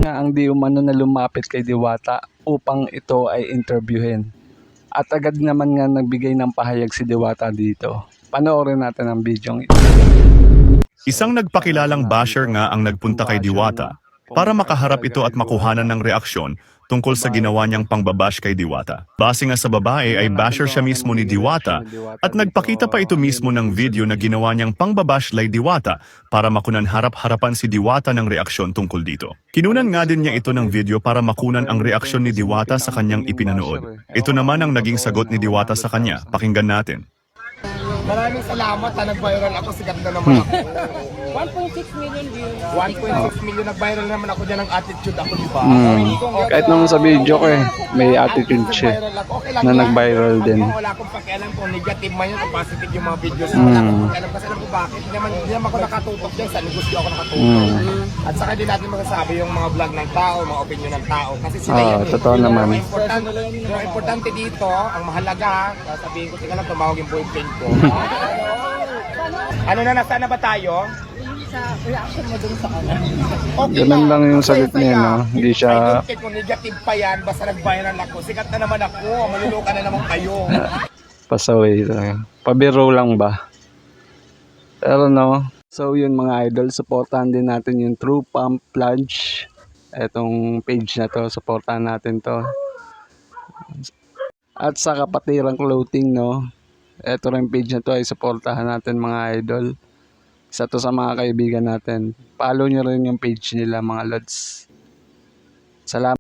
nga ang di umano na lumapit kay Diwata upang ito ay interviewin. At agad naman nga nagbigay ng pahayag si Diwata dito. Panoorin natin ang video ito. Isang nagpakilalang basher nga ang nagpunta kay Diwata para makaharap ito at makuhanan ng reaksyon tungkol sa ginawa niyang pangbabash kay Diwata. Base nga sa babae ay basher siya mismo ni Diwata at nagpakita pa ito mismo ng video na ginawa niyang pangbabash kay Diwata para makunan harap-harapan si Diwata ng reaksyon tungkol dito. Kinunan nga din niya ito ng video para makunan ang reaksyon ni Diwata sa kanyang ipinanood. Ito naman ang naging sagot ni Diwata sa kanya. Pakinggan natin. Maraming salamat ha, nag-viral ako, sikat na naman ako. 1.6 million views. 1.6 million, nag-viral naman ako dyan ng attitude ako, di ba? Kahit naman sa video ko may attitude siya na nag-viral din. Wala akong pakialam kung negative man yun o positive yung mga videos. Wala akong pakialam kasi alam ko bakit. Hindi naman ako nakatutok dyan, sa negosyo ako nakatutok. At saka din natin masasabi yung mga vlog ng tao, mga opinion ng tao. Kasi sila yan. Totoo naman. Yung importante dito, ang mahalaga, sabihin ko, tingnan lang tumawag yung boyfriend ko. Ano na, nasaan na ba tayo? Sa reaction mo dun sa kanya. Okay Ganun lang yung sagot niya, no? Hindi siya... I don't care kung negative pa yan, basta nag-viral ako. Sikat na naman ako, maluluka na naman kayo. Pasaway talaga. Pabiro lang ba? Pero no. So yun mga idol, supportahan din natin yung True Pump Plunge. Etong page na to, supportahan natin to. At sa Kapatirang Clothing, no? Ito rin page na to ay supportahan natin mga idol. Isa to sa mga kaibigan natin. Follow nyo rin yung page nila mga lods. Salamat.